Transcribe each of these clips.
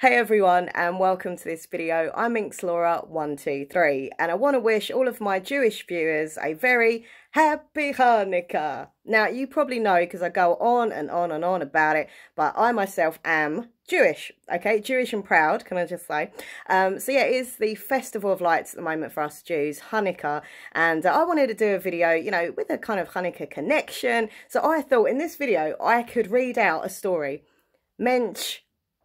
Hey everyone, and welcome to this video. I'm Laura123, and I want to wish all of my Jewish viewers a very happy Hanukkah. Now, you probably know because I go on and on and on about it, but I myself am Jewish, okay? Jewish and proud, can I just say? So yeah, it is the festival of lights at the moment for us Jews, Hanukkah, and I wanted to do a video, you know, with a kind of Hanukkah connection. So I thought in this video I could read out a story. Mensch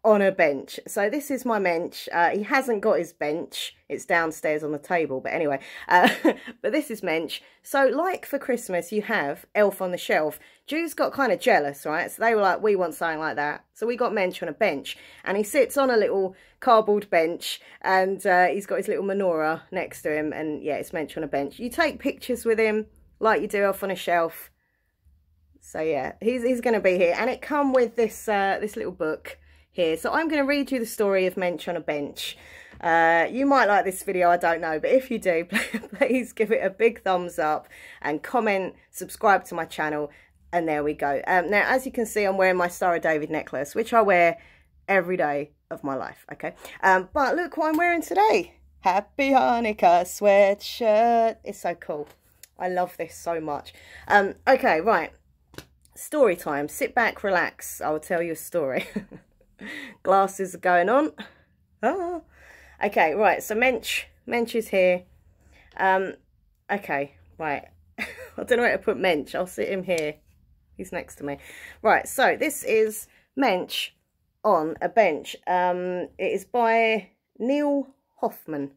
on a bench. So this is my Mensch. He hasn't got his bench. It's downstairs on the table. But anyway, but this is Mensch. So like for Christmas, you have Elf on the Shelf. Jews got kind of jealous, right? So they were like, we want something like that. So we got Mensch on a bench. And he sits on a little cardboard bench. And he's got his little menorah next to him. And yeah, it's Mensch on a bench. You take pictures with him like you do Elf on a Shelf. So yeah, he's going to be here. And it come with this, this little book here. So I'm going to read you the story of Mensch on a bench. You might like this video, I don't know, but if you do, please give it a big thumbs up and comment, subscribe to my channel, and there we go. Now, as you can see, I'm wearing my Star of David necklace, which I wear every day of my life, okay? But look what I'm wearing today. Happy Hanukkah sweatshirt. It's so cool. I love this so much. Okay, right. Story time. Sit back, relax. I will tell you a story. Glasses are going on. Ah. Okay, right, so Mensch is here. Okay, right. I don't know where to put Mensch. I'll sit him here. He's next to me. Right, so this is Mensch on a bench. It is by Neil Hoffman.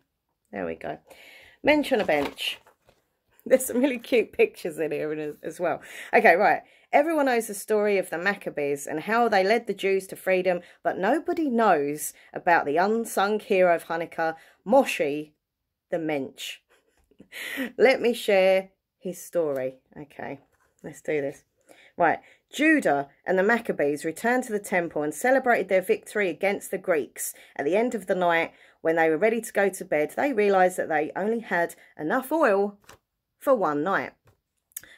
There we go. Mensch on a bench. There's some really cute pictures in here as well. Okay, right. Everyone knows the story of the Maccabees and how they led the Jews to freedom, but nobody knows about the unsung hero of Hanukkah, Moshe the Mensch. Let me share his story. Okay, let's do this. Right, Judah and the Maccabees returned to the temple and celebrated their victory against the Greeks. At the end of the night, when they were ready to go to bed, they realised that they only had enough oil for one night.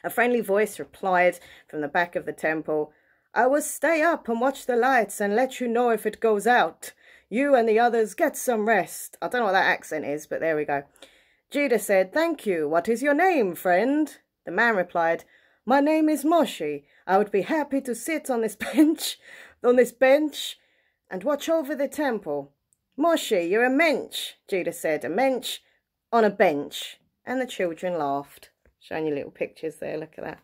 A friendly voice replied from the back of the temple, "I will stay up and watch the lights and let you know if it goes out. You and the others get some rest." I don't know what that accent is, but there we go. Judah said, "Thank you. What is your name, friend?" The man replied, "My name is Moshe. I would be happy to sit on this bench, and watch over the temple." "Moshe, you're a Mensch," Judah said. "A Mensch on a bench." And the children laughed. Showing you little pictures there, look at that.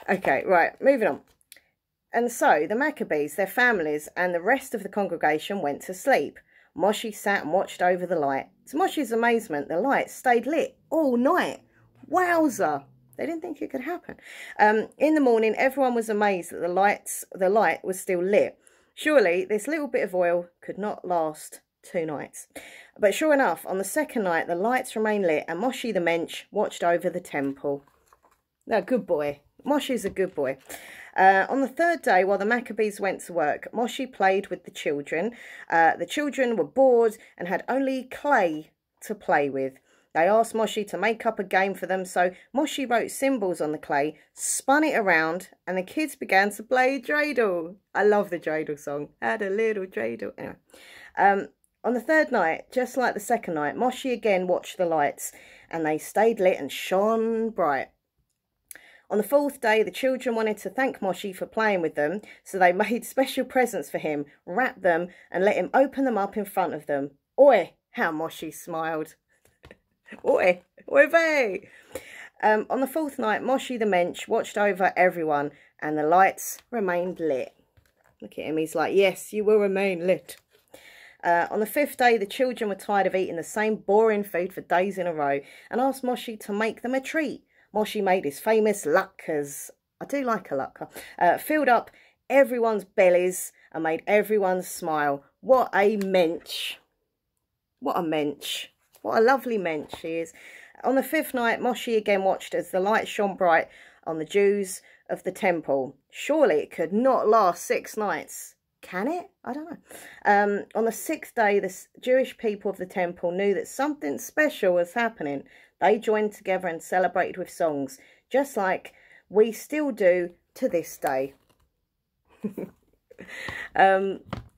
Okay, right, moving on. And so the Maccabees, their families, and the rest of the congregation went to sleep. Moshe sat and watched over the light. To Moshe's amazement, the light stayed lit all night. Wowza! They didn't think it could happen. In the morning, everyone was amazed that the light was still lit. Surely, this little bit of oil could not last 2 nights. But sure enough, on the second night, the lights remained lit and Moshe the Mensch watched over the temple. No, good boy. Moshe's a good boy. On the third day, while the Maccabees went to work, Moshe played with the children. The children were bored and had only clay to play with. They asked Moshe to make up a game for them, so Moshe wrote symbols on the clay, spun it around, and the kids began to play dreidel. I love the dreidel song. Had a little dreidel. Anyway. On the third night, just like the second night, Moshe again watched the lights, and they stayed lit and shone bright. On the fourth day, the children wanted to thank Moshe for playing with them, so they made special presents for him, wrapped them, and let him open them up in front of them. Oi, how Moshe smiled. Oi, oi vey. On the fourth night, Moshe the Mensch watched over everyone, and the lights remained lit. Look at him, he's like, yes, you will remain lit. On the fifth day, the children were tired of eating the same boring food for days in a row and asked Moshe to make them a treat. Moshe made his famous latkes. I do like a latke. Filled up everyone's bellies and made everyone smile. What a Mensch. What a Mensch. What a lovely Mensch he is. On the fifth night, Moshe again watched as the light shone bright on the Jews of the temple. Surely it could not last 6 nights. Can it? I don't know. On the 6th day, the Jewish people of the temple knew that something special was happening. They joined together and celebrated with songs, just like we still do to this day.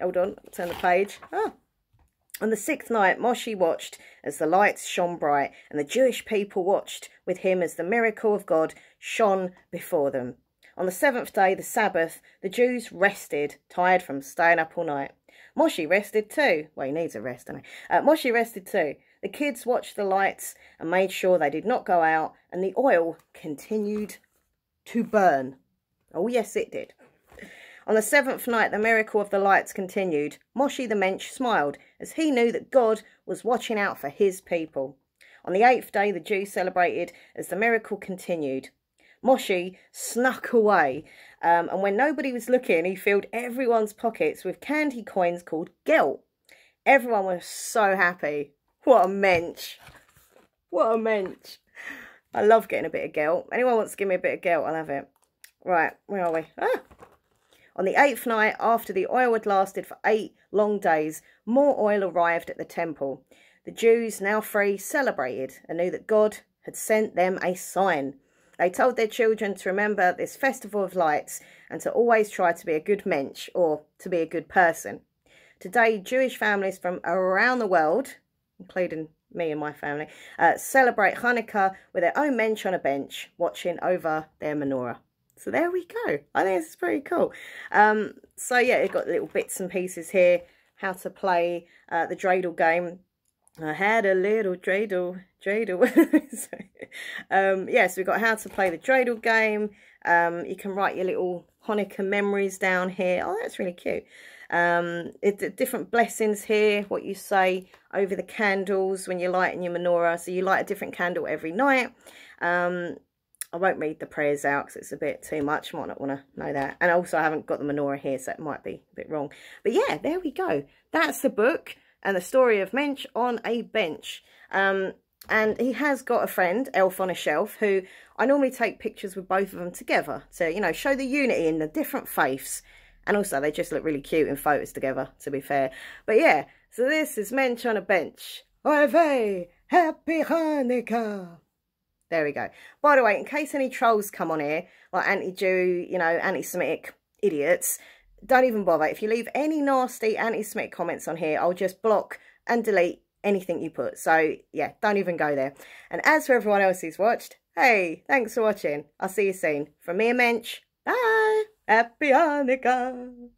hold on, turn the page. Oh. On the 6th night, Moshe watched as the lights shone bright, and the Jewish people watched with him as the miracle of God shone before them. On the 7th day, the Sabbath, the Jews rested, tired from staying up all night. Moshe rested too. Well, he needs a rest, doesn't he? Moshe rested too. The kids watched the lights and made sure they did not go out, and the oil continued to burn. Oh, yes, it did. On the 7th night, the miracle of the lights continued. Moshe the Mensch smiled, as he knew that God was watching out for his people. On the 8th day, the Jews celebrated as the miracle continued. Moshe snuck away, and when nobody was looking, he filled everyone's pockets with candy coins called gelt. Everyone was so happy. What a mensch. What a mensch. I love getting a bit of gelt. Anyone wants to give me a bit of gelt, I'll have it. Right, where are we? Ah! On the 8th night, after the oil had lasted for 8 long days, more oil arrived at the temple. The Jews, now free, celebrated and knew that God had sent them a sign. They told their children to remember this festival of lights and to always try to be a good mensch, or to be a good person. Today, Jewish families from around the world, including me and my family, celebrate Hanukkah with their own mensch on a bench, watching over their menorah. So there we go. I think this is pretty cool. So yeah, it's got little bits and pieces here. How to play the dreidel game. I had a little dreidel. Yes, we've got how to play the dreidel game. You can write your little Hanukkah memories down here. Oh, that's really cute. Different blessings here, what you say over the candles when you're lighting your menorah. So you light a different candle every night. I won't read the prayers out because it's a bit too much. Might not want to know that. And also I haven't got the menorah here, so it might be a bit wrong. But yeah, there we go. That's the book and the story of Mensch on a bench. And he has got a friend, Elf on a Shelf, who I normally take pictures with both of them together to, you know, show the unity in the different faiths. And also they just look really cute in photos together, to be fair. But yeah, so this is Mensch on a bench. Oy happy Hanukkah. There we go. By the way, in case any trolls come on here, like anti-Jew, you know, anti-Semitic idiots, don't even bother. If you leave any nasty anti-Semitic comments on here, I'll just block and delete anything you put. So, yeah, don't even go there. And as for everyone else who's watched, hey, thanks for watching. I'll see you soon. From me and Mensch, bye. Happy Hanukkah.